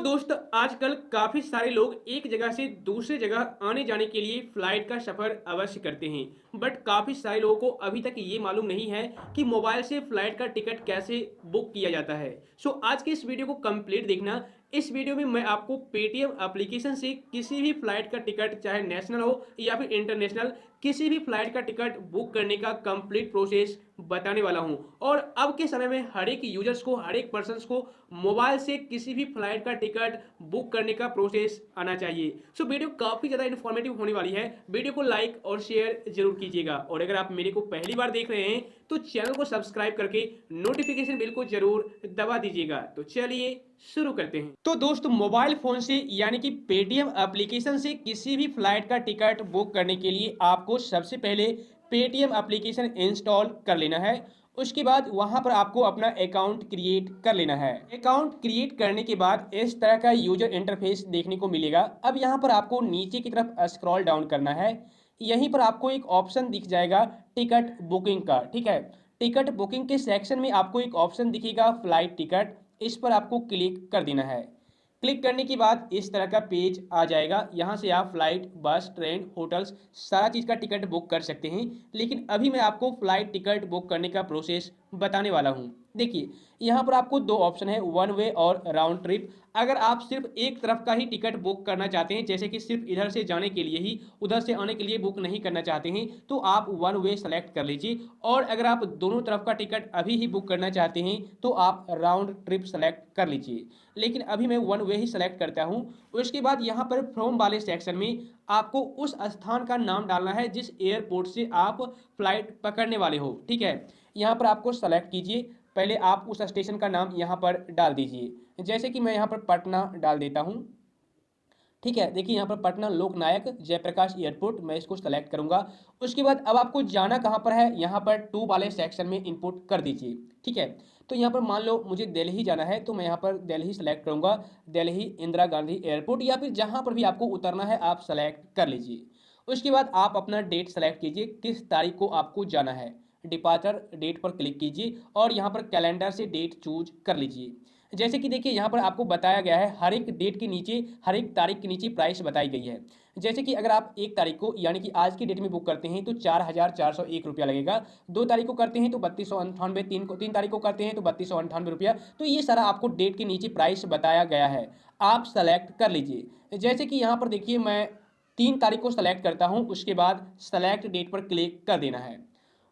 दोस्त आजकल काफ़ी सारे लोग एक जगह से दूसरे जगह आने जाने के लिए फ़्लाइट का सफ़र अवश्य करते हैं। बट काफ़ी सारे लोगों को अभी तक ये मालूम नहीं है कि मोबाइल से फ़्लाइट का टिकट कैसे बुक किया जाता है। सो आज की इस वीडियो को कंप्लीट देखना। इस वीडियो में मैं आपको पेटीएम एप्लीकेशन से किसी भी फ़्लाइट का टिकट, चाहे नेशनल हो या फिर इंटरनेशनल, किसी भी फ़्लाइट का टिकट बुक करने का कंप्लीट प्रोसेस बताने वाला हूं। और अब के समय में हर एक यूजर्स को, हर एक पर्सन्स को मोबाइल से किसी भी फ्लाइट का टिकट बुक करने का प्रोसेस आना चाहिए। सो वीडियो काफ़ी ज़्यादा इन्फॉर्मेटिव होने वाली है। वीडियो को लाइक और शेयर जरूर कीजिएगा, और अगर आप मेरे को पहली बार देख रहे हैं तो चैनल को सब्सक्राइब करके नोटिफिकेशन बिल को जरूर दबा दीजिएगा। तो चलिए शुरू करते हैं। तो दोस्त, मोबाइल फोन से यानी कि पेटीएम एप्लीकेशन से किसी भी फ्लाइट का टिकट बुक करने के लिए आपको सबसे पहले पेटीएम एप्लीकेशन इंस्टॉल कर लेना है। उसके बाद वहां पर आपको अपना अकाउंट क्रिएट कर लेना है। अकाउंट क्रिएट करने के बाद इस तरह का यूजर इंटरफेस देखने को मिलेगा। अब यहां पर आपको नीचे की तरफ स्क्रॉल डाउन करना है। यहीं पर आपको एक ऑप्शन दिख जाएगा टिकट बुकिंग का। ठीक है, टिकट बुकिंग के सेक्शन में आपको एक ऑप्शन दिखेगा फ्लाइट टिकट। इस पर आपको क्लिक कर देना है। क्लिक करने के बाद इस तरह का पेज आ जाएगा। यहाँ से आप फ्लाइट, बस, ट्रेन, होटल्स सारा चीज़ का टिकट बुक कर सकते हैं। लेकिन अभी मैं आपको फ्लाइट टिकट बुक करने का प्रोसेस बताने वाला हूँ। देखिए, यहाँ पर आपको दो ऑप्शन है, वन वे और राउंड ट्रिप। अगर आप सिर्फ एक तरफ का ही टिकट बुक करना चाहते हैं, जैसे कि सिर्फ इधर से जाने के लिए ही, उधर से आने के लिए बुक नहीं करना चाहते हैं, तो आप वन वे सेलेक्ट कर लीजिए। और अगर आप दोनों तरफ का टिकट अभी ही बुक करना चाहते हैं तो आप राउंड ट्रिप सेलेक्ट कर लीजिए। लेकिन अभी मैं वन वे ही सेलेक्ट करता हूं। उसके बाद यहां पर फ्रॉम वाले सेक्शन में आपको उस स्थान का नाम डालना है जिस एयरपोर्ट से आप फ्लाइट पकड़ने वाले हो। ठीक है, यहां पर आपको सेलेक्ट कीजिए। पहले आप उस स्टेशन का नाम यहां पर डाल दीजिए। जैसे कि मैं यहां पर पटना डाल देता हूं। ठीक है, देखिए यहाँ पर पटना लोकनायक जयप्रकाश एयरपोर्ट, मैं इसको सेलेक्ट करूंगा। उसके बाद अब आपको जाना कहाँ पर है, यहाँ पर टू वाले सेक्शन में इनपुट कर दीजिए। ठीक है, तो यहाँ पर मान लो मुझे दिल्ली जाना है, तो मैं यहाँ पर दिल्ली सेलेक्ट करूंगा। दिल्ली इंदिरा गांधी एयरपोर्ट, या फिर जहाँ पर भी आपको उतरना है आप सेलेक्ट कर लीजिए। उसके बाद आप अपना डेट सेलेक्ट कीजिए, किस तारीख को आपको जाना है। डिपार्चर डेट पर क्लिक कीजिए और यहाँ पर कैलेंडर से डेट चूज कर लीजिए। जैसे कि देखिए यहाँ पर आपको बताया गया है, हर एक डेट के नीचे, हर एक तारीख के नीचे प्राइस बताई गई है। जैसे कि अगर आप एक तारीख को यानी कि आज की डेट में बुक करते हैं तो 4,401 लगेगा। दो तारीख को करते हैं तो 3298, तीन तारीख को करते हैं तो 3298 रुपया। तो ये सारा आपको डेट के नीचे प्राइस बताया गया है, आप सेलेक्ट कर लीजिए। जैसे कि यहाँ पर देखिए मैं 3 तारीख को सेलेक्ट करता हूँ। उसके बाद सेलेक्ट डेट पर क्लिक कर देना है।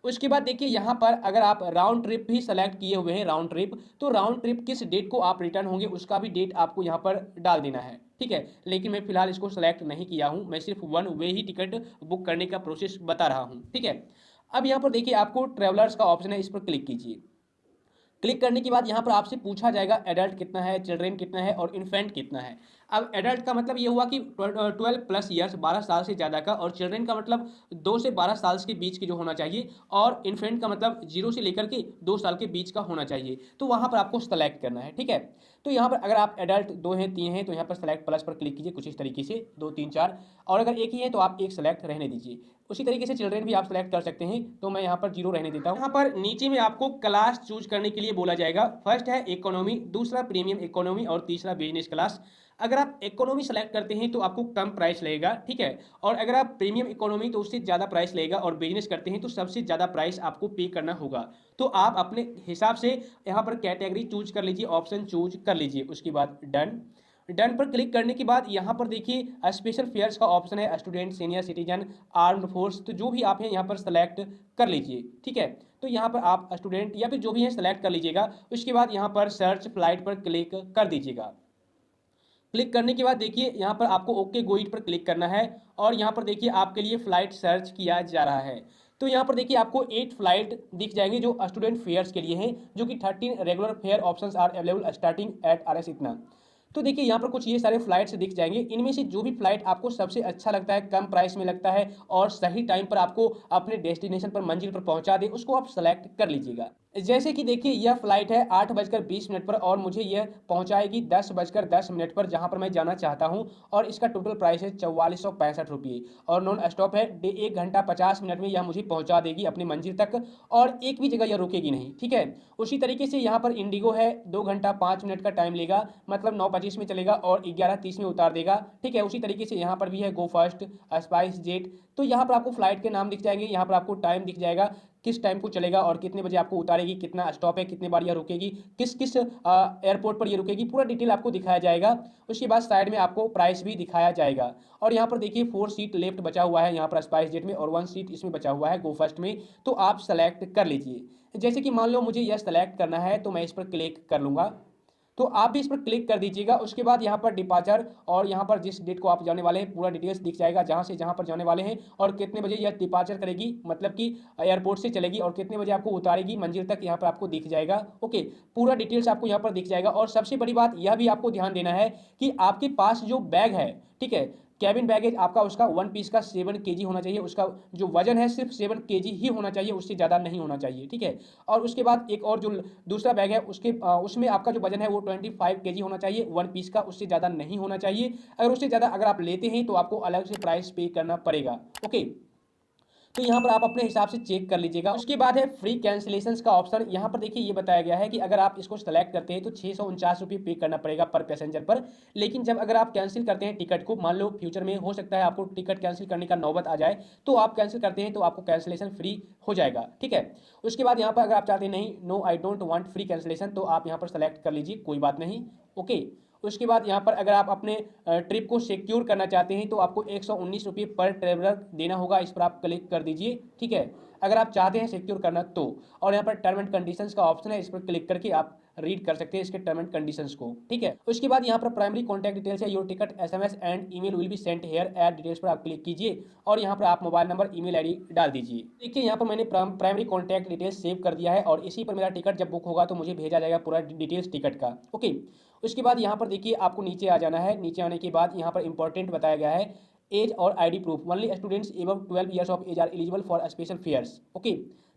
उसके बाद देखिए यहाँ पर अगर आप राउंड ट्रिप भी सेलेक्ट किए हुए हैं, राउंड ट्रिप, तो राउंड ट्रिप किस डेट को आप रिटर्न होंगे उसका भी डेट आपको यहाँ पर डाल देना है। ठीक है, लेकिन मैं फिलहाल इसको सेलेक्ट नहीं किया हूँ, मैं सिर्फ वन वे ही टिकट बुक करने का प्रोसेस बता रहा हूँ। ठीक है, अब यहाँ पर देखिए आपको ट्रेवलर्स का ऑप्शन है, इस पर क्लिक कीजिए। क्लिक करने के बाद यहाँ पर आपसे पूछा जाएगा एडल्ट कितना है, चिल्ड्रेन कितना है और इन्फेंट कितना है। अब एडल्ट का मतलब ये हुआ कि 12+ ईयर्स, 12 साल से ज़्यादा का, और चिल्ड्रेन का मतलब 2 से 12 साल के बीच की जो होना चाहिए, और इन्फेंट का मतलब 0 से लेकर के 2 साल के बीच का होना चाहिए। तो वहाँ पर आपको सेलेक्ट करना है। ठीक है, तो यहाँ पर अगर आप एडल्ट 2 हैं, 3 हैं, तो यहाँ पर सेलेक्ट प्लस पर क्लिक कीजिए, कुछ इस तरीके से 2, 3, 4। और अगर एक ही है तो आप एक सेलेक्ट रहने दीजिए। उसी तरीके से चिल्ड्रेन भी आप सेलेक्ट कर सकते हैं, तो मैं यहाँ पर 0 रहने देता हूँ। यहाँ पर नीचे में आपको क्लास चूज करने के लिए बोला जाएगा। फर्स्ट है इकोनॉमी, दूसरा प्रीमियम इकोनॉमी और तीसरा बिजनेस क्लास। अगर आप इकोनॉमी सेलेक्ट करते हैं तो आपको कम प्राइस लगेगा। ठीक है, और अगर आप प्रीमियम इकोनॉमी तो उससे ज़्यादा प्राइस लगेगा, और बिजनेस करते हैं तो सबसे ज़्यादा प्राइस आपको पे करना होगा। तो आप अपने हिसाब से यहाँ पर कैटेगरी चूज कर लीजिए, ऑप्शन चूज कर लीजिए। उसके बाद डन, डन पर क्लिक करने के बाद यहाँ पर देखिए स्पेशल फेयर्स का ऑप्शन है, student, senior citizen, armed force, तो जो भी आप हैं यहाँ पर सेलेक्ट कर लीजिए। ठीक है, तो यहाँ पर आप स्टूडेंट या फिर जो भी है सेलेक्ट कर लीजिएगा। उसके बाद यहाँ पर सर्च फ्लाइट पर क्लिक कर दीजिएगा। क्लिक करने के बाद देखिए यहाँ पर आपको ओके गो इट पर क्लिक करना है, और यहाँ पर देखिए आपके लिए फ़्लाइट सर्च किया जा रहा है। तो यहाँ पर देखिए आपको 8 फ्लाइट दिख जाएंगे जो स्टूडेंट फेयर्स के लिए हैं, जो कि 13 regular fare options are available starting at RS इतना। तो देखिए यहाँ पर कुछ ये सारे फ्लाइट्स दिख जाएंगे। इनमें से जो भी फ्लाइट आपको सबसे अच्छा लगता है, कम प्राइस में लगता है और सही टाइम पर आपको अपने डेस्टिनेशन पर, मंजिल पर पहुँचा दे, उसको आप सेलेक्ट कर लीजिएगा। जैसे कि देखिए यह फ्लाइट है 8:20 पर और मुझे यह पहुंचाएगी 10:10 पर जहां पर मैं जाना चाहता हूं और इसका टोटल प्राइस है 4465 रुपये और नॉन स्टॉप है। 1 घंटा 50 मिनट में यह मुझे पहुंचा देगी अपनी मंजिल तक और एक भी जगह यह रुकेगी नहीं, ठीक है। उसी तरीके से यहाँ पर इंडिगो है, 2 घंटा 5 मिनट का टाइम लेगा, मतलब 9:25 में चलेगा और 11:30 में उतार देगा, ठीक है। उसी तरीके से यहाँ पर भी है गो फर्स्ट, स्पाइस जेट। तो यहाँ पर आपको फ्लाइट के नाम दिख जाएंगे, यहाँ पर आपको टाइम दिख जाएगा किस टाइम को चलेगा और कितने बजे आपको उतारेगी, कितना स्टॉप है, कितने बार यह रुकेगी, किस किस एयरपोर्ट पर यह रुकेगी, पूरा डिटेल आपको दिखाया जाएगा। उसके बाद साइड में आपको प्राइस भी दिखाया जाएगा। और यहाँ पर देखिए 4 सीट लेफ्ट बचा हुआ है यहाँ पर स्पाइस जेट में और 1 सीट इसमें बचा हुआ है गो फर्स्ट में। तो आप सेलेक्ट कर लीजिए। जैसे कि मान लो मुझे यह सेलेक्ट करना है तो मैं इस पर क्लिक कर लूँगा, तो आप भी इस पर क्लिक कर दीजिएगा। उसके बाद यहाँ पर डिपार्चर और यहाँ पर जिस डेट को आप जाने वाले हैं पूरा डिटेल्स दिख जाएगा, जहाँ से जहाँ पर जाने वाले हैं और कितने बजे यह डिपार्चर करेगी, मतलब कि एयरपोर्ट से चलेगी और कितने बजे आपको उतारेगी मंजिल तक, यहाँ पर आपको दिख जाएगा। ओके, पूरा डिटेल्स आपको यहाँ पर दिख जाएगा। और सबसे बड़ी बात यह भी आपको ध्यान देना है कि आपके पास जो बैग है, ठीक है, कैबिन बैगेज आपका उसका 1 पीस का 7 kg होना चाहिए। उसका जो वजन है सिर्फ 7 kg ही होना चाहिए, उससे ज़्यादा नहीं होना चाहिए, ठीक है। और उसके बाद एक और जो दूसरा बैग है उसमें आपका जो वजन है वो 25 kg होना चाहिए 1 पीस का, उससे ज़्यादा नहीं होना चाहिए। अगर उससे ज़्यादा अगर आप लेते हैं तो आपको अलग से प्राइस पे करना पड़ेगा। ओके, तो यहाँ पर आप अपने हिसाब से चेक कर लीजिएगा। उसके बाद है फ्री कैंसिलेशन का ऑप्शन। यहाँ पर देखिए ये बताया गया है कि अगर आप इसको सेलेक्ट करते हैं तो 649 रुपये पे करना पड़ेगा पर पैसेंजर पर। लेकिन जब अगर आप कैंसिल करते हैं टिकट को, मान लो फ्यूचर में हो सकता है आपको टिकट कैंसिल करने का नौबत आ जाए, तो आप कैंसिल करते हैं तो आपको कैंसिलेशन फ्री हो जाएगा, ठीक है। उसके बाद यहाँ पर अगर आप चाहते हैं नहीं, no I don't want free cancellation, तो आप यहाँ पर सेलेक्ट कर लीजिए, कोई बात नहीं। ओके, उसके बाद यहाँ पर अगर आप अपने ट्रिप को सिक्योर करना चाहते हैं तो आपको 119 रुपये पर ट्रेवलर देना होगा, इस पर आप क्लिक कर दीजिए, ठीक है, अगर आप चाहते हैं सिक्योर करना तो। और यहाँ पर टर्म एंड कंडीशंस का ऑप्शन है, इस पर क्लिक करके आप रीड कर सकते हैं इसके टर्म एंड कंडीशंस को, ठीक है। उसके बाद यहाँ पर प्राइमरी कॉन्टैक्ट डिटेल्स है, your ticket SMS and email will be sent here, add details पर आप क्लिक कीजिए और यहाँ पर आप मोबाइल नंबर ईमेल आईडी डाल दीजिए। देखिए यहाँ पर मैंने प्राइमरी कॉन्टैक्ट डिटेल्स सेव कर दिया है और इसी पर मेरा टिकट जब बुक होगा तो मुझे भेजा जाएगा पूरा डिटेल्स टिकट का। ओके, उसके बाद यहाँ पर देखिए आपको नीचे आ जाना है। नीचे आने के बाद यहाँ पर इंपॉर्टेंट बताया गया है एज और ID proof, only students above 12 years of age are eligible for special fares. Okay,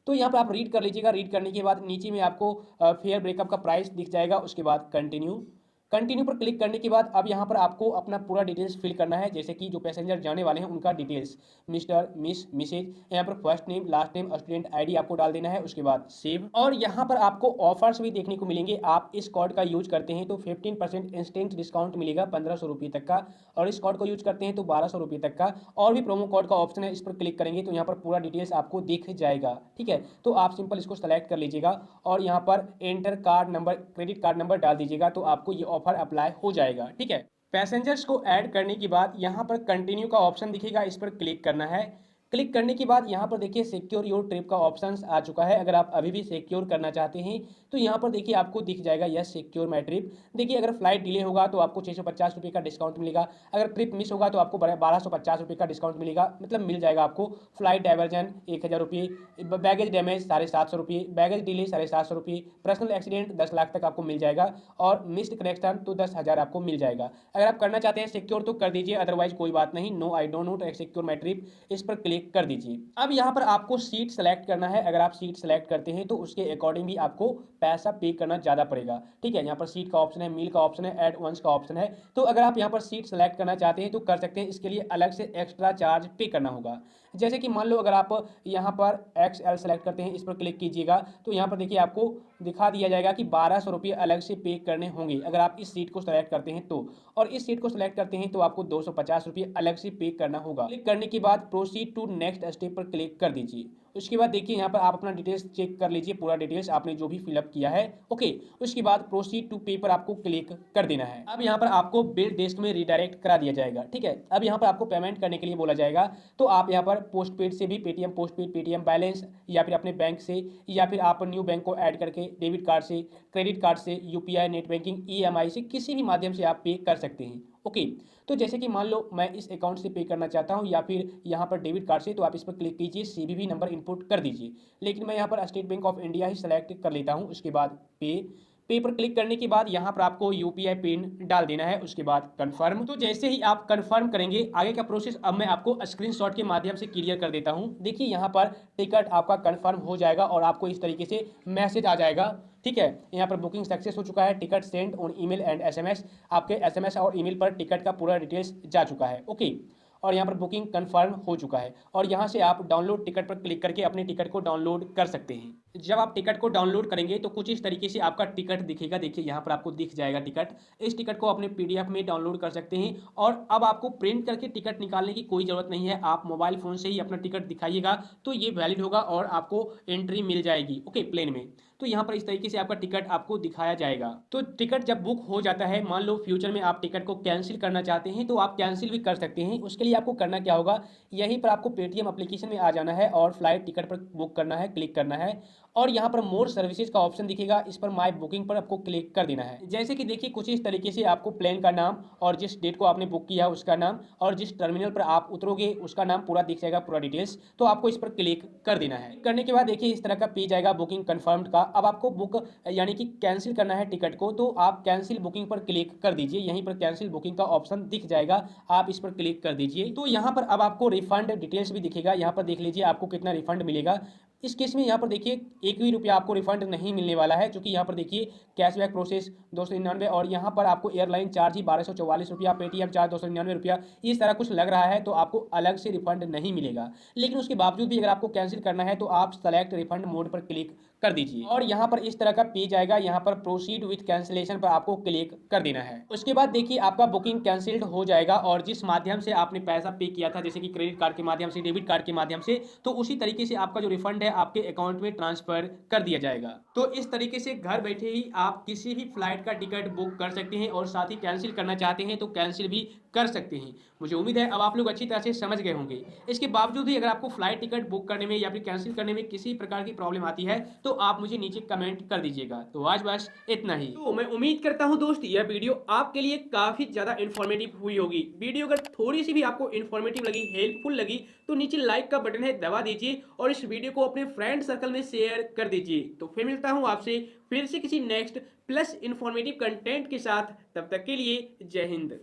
तो यहाँ पर आप रीड कर लीजिएगा। रीड करने के बाद नीचे में आपको फेयर ब्रेकअप का प्राइस दिख जाएगा। उसके बाद कंटिन्यू, कंटिन्यू पर क्लिक करने के बाद अब यहाँ पर आपको अपना पूरा डिटेल्स फिल करना है, जैसे कि जो पैसेंजर जाने वाले हैं उनका डिटेल्स, मिस्टर, मिस, मिसेज, यहाँ पर first name, last name, student ID आपको डाल देना है। उसके बाद सेव। और यहाँ पर आपको ऑफर्स भी देखने को मिलेंगे। आप इस कोड का यूज करते हैं तो 15% इंस्टेंट डिस्काउंट मिलेगा 1500 रुपये तक का, और इस कोड को यूज करते हैं तो 1200 रुपये तक का। और भी प्रोमो कोड का ऑप्शन है, इस पर क्लिक करेंगे तो यहाँ पर पूरा डिटेल्स आपको दिख जाएगा, ठीक है। तो आप सिंपल इसको सेलेक्ट कर लीजिएगा और यहाँ पर enter card number, credit card number डाल दीजिएगा तो आपको ये ऑफर अप्लाई हो जाएगा, ठीक है। पैसेंजर्स को ऐड करने के बाद यहाँ पर कंटिन्यू का ऑप्शन दिखेगा, इस पर क्लिक करना है। क्लिक करने के बाद यहाँ पर देखिए सिक्योर योर ट्रिप का ऑप्शन आ चुका है। अगर आप अभी भी सिक्योर करना चाहते हैं तो यहाँ पर देखिए आपको दिख जाएगा यस सिक्योर माई ट्रिप। देखिए अगर फ्लाइट डिले होगा तो आपको 650 रुपये का डिस्काउंट मिलेगा, अगर ट्रिप मिस होगा तो आपको 1250 रुपये का डिस्काउंट मिलेगा, मतलब मिल जाएगा आपको। फ्लाइट डाइवर्जन 1000 रुपये, बैगेज डैमेज 750 रुपये, बैगेज डिले 750 रुपये, पर्सनल एक्सीडेंट 10 लाख तक आपको मिल जाएगा और मिस्ड कनेक्शन तो 10,000 आपको मिल जाएगा। अगर आप करना चाहते हैं सिक्योर तो कर दीजिए, अदरवाइज कोई बात नहीं, no I don't know secure my trip, इस पर क्लिक कर दीजिए। अब यहाँ पर आपको सीट सेलेक्ट करना है। अगर आप सीट सेलेक्ट करते हैं तो उसके अकॉर्डिंग भी आपको पैसा पे करना ज़्यादा पड़ेगा, ठीक है। यहाँ पर सीट का ऑप्शन है, मील का ऑप्शन है, एड वंस का ऑप्शन है। तो अगर आप यहाँ पर सीट सेलेक्ट करना चाहते हैं तो कर सकते हैं, इसके लिए अलग से एक्स्ट्रा चार्ज पे करना होगा। जैसे कि मान लो अगर आप यहाँ पर XL सेलेक्ट करते हैं, इस पर क्लिक कीजिएगा तो यहाँ पर देखिए आपको दिखा दिया जाएगा कि 1200 रुपये अलग से पे करने होंगे अगर आप इस सीट को सेलेक्ट करते हैं तो, और इस सीट को सेलेक्ट करते हैं तो आपको 250 रुपये अलग से पे करना होगा। क्लिक करने के बाद प्रोसीड टू नेक्स्ट स्टेप पर क्लिक कर दीजिए। उसके बाद देखिए यहाँ पर आप अपना डिटेल्स चेक कर लीजिए, पूरा डिटेल्स आपने जो भी फिलअप किया है। ओके, उसके बाद प्रोसीड टू पे पर आपको क्लिक कर देना है। अब यहाँ पर आपको बिल डेस्क में रिडायरेक्ट करा दिया जाएगा, ठीक है। अब यहाँ पर आपको पेमेंट करने के लिए बोला जाएगा, तो आप यहाँ पर पोस्ट पेड से भी Paytm post paid, Paytm balance, या फिर अपने बैंक से, या फिर आप न्यू बैंक को ऐड करके डेबिट कार्ड से, क्रेडिट कार्ड से, UPI, नेट बैंकिंग, EMI से, किसी भी माध्यम से आप पे कर सकते हैं। ओके, तो जैसे कि मान लो मैं इस अकाउंट से पे करना चाहता हूं या फिर यहाँ पर डेबिट कार्ड से, तो आप इस पर क्लिक कीजिए, CVV नंबर इनपुट कर दीजिए। लेकिन मैं यहाँ पर state bank of India he select कर लेता हूँ। उसके बाद पे पे पर क्लिक करने के बाद यहाँ पर आपको यूपीआई पिन डाल देना है, उसके बाद कंफर्म। तो जैसे ही आप कंफर्म करेंगे आगे का प्रोसेस अब मैं आपको स्क्रीनशॉट के माध्यम से क्लियर कर देता हूँ। देखिए यहाँ पर टिकट आपका कंफर्म हो जाएगा और आपको इस तरीके से मैसेज आ जाएगा। ठीक है, यहाँ पर बुकिंग सक्सेस हो चुका है, ticket send on email and SMS. आपके एसएमएस और ईमेल पर टिकट का पूरा डिटेल्स जा चुका है। ओके, और यहाँ पर बुकिंग कंफर्म हो चुका है और यहाँ से आप डाउनलोड टिकट पर क्लिक करके अपने टिकट को डाउनलोड कर सकते हैं। जब आप टिकट को डाउनलोड करेंगे तो कुछ इस तरीके से आपका टिकट दिखेगा। देखिए यहाँ पर आपको दिख जाएगा टिकट। इस टिकट को अपने पीडीएफ में डाउनलोड कर सकते हैं और अब आपको प्रिंट करके टिकट निकालने की कोई ज़रूरत नहीं है। आप मोबाइल फ़ोन से ही अपना टिकट दिखाइएगा तो ये वैलिड होगा और आपको एंट्री मिल जाएगी। ओके, प्लेन में। तो यहाँ पर इस तरीके से आपका टिकट आपको दिखाया जाएगा। तो टिकट जब बुक हो जाता है, मान लो फ्यूचर में आप टिकट को कैंसिल करना चाहते हैं तो आप कैंसिल भी कर सकते हैं। उसके लिए आपको करना क्या होगा, यहीं पर आपको पेटीएम एप्लीकेशन में आ जाना है और फ्लाइट टिकट पर बुक करना है, क्लिक करना है और यहाँ पर मोर सर्विसेज का ऑप्शन दिखेगा, इस पर माई बुकिंग पर आपको क्लिक कर देना है। जैसे कि देखिए कुछ इस तरीके से आपको प्लेन का नाम और जिस डेट को आपने बुक किया उसका नाम और जिस टर्मिनल पर आप उतरोगे उसका नाम पूरा दिख जाएगा, पूरा डिटेल्स। तो आपको इस पर क्लिक कर देना है। करने के बाद देखिए इस तरह का पेज आएगा बुकिंग कंफर्म्ड का। अब आपको बुक यानी कि कैंसिल करना है टिकट को, तो आप कैंसिल बुकिंग पर क्लिक कर दीजिए। यहीं पर कैंसिल बुकिंग का ऑप्शन दिख जाएगा, आप इस पर क्लिक कर दीजिए। तो यहाँ पर अब आपको रिफंड डिटेल्स भी दिखेगा। यहाँ पर देख लीजिए आपको कितना रिफंड मिलेगा। इस केस में यहाँ पर देखिए एक भी रुपया आपको रिफंड नहीं मिलने वाला है, क्योंकि यहाँ पर देखिए कैशबैक प्रोसेस 299 और यहाँ पर आपको एयरलाइन चार्ज ही 1244 रुपया, पेटीएम चार्ज 299 रुपया, इस तरह कुछ लग रहा है। तो आपको अलग से रिफंड नहीं मिलेगा। लेकिन उसके बावजूद भी अगर आपको कैंसिल करना है तो आप सेलेक्ट रिफंड मोड पर क्लिक कर दीजिए और यहाँ पर इस तरह का पेज आएगा। यहाँ पर प्रोसीड विथ कैंसिलेशन पर आपको क्लिक कर देना है। उसके बाद देखिए आपका बुकिंग कैंसिल्ड हो जाएगा और जिस माध्यम से आपने पैसा पे किया था, जैसे कि क्रेडिट कार्ड के माध्यम से, डेबिट कार्ड के माध्यम से, तो उसी तरीके से आपका जो रिफंड है आपके अकाउंट में ट्रांसफर कर दिया जाएगा। तो इस तरीके से घर बैठे ही आप किसी भी फ्लाइट का टिकट बुक कर सकते हैं और साथ ही कैंसिल करना चाहते हैं तो कैंसिल भी कर सकते हैं। मुझे उम्मीद है अब आप लोग अच्छी तरह से समझ गए होंगे। इसके बावजूद भी अगर आपको फ्लाइट टिकट बुक करने में या फिर कैंसिल करने में किसी प्रकार की प्रॉब्लम आती है तो आप मुझे नीचे कमेंट कर दीजिएगा। तो आज बस इतना ही। तो मैं उम्मीद करता हूं दोस्त यह वीडियो आपके लिए काफी ज्यादा इन्फॉर्मेटिव हुई होगी। वीडियो अगर थोड़ी सी भी आपको इन्फॉर्मेटिव लगी, हेल्पफुल लगी, तो नीचे लाइक का बटन है दबा दीजिए और इस वीडियो को अपने फ्रेंड सर्कल में शेयर कर दीजिए। तो फिर मिलता हूं आपसे फिर से किसी नेक्स्ट प्लस इन्फॉर्मेटिव कंटेंट के साथ। तब तक के लिए जय हिंद।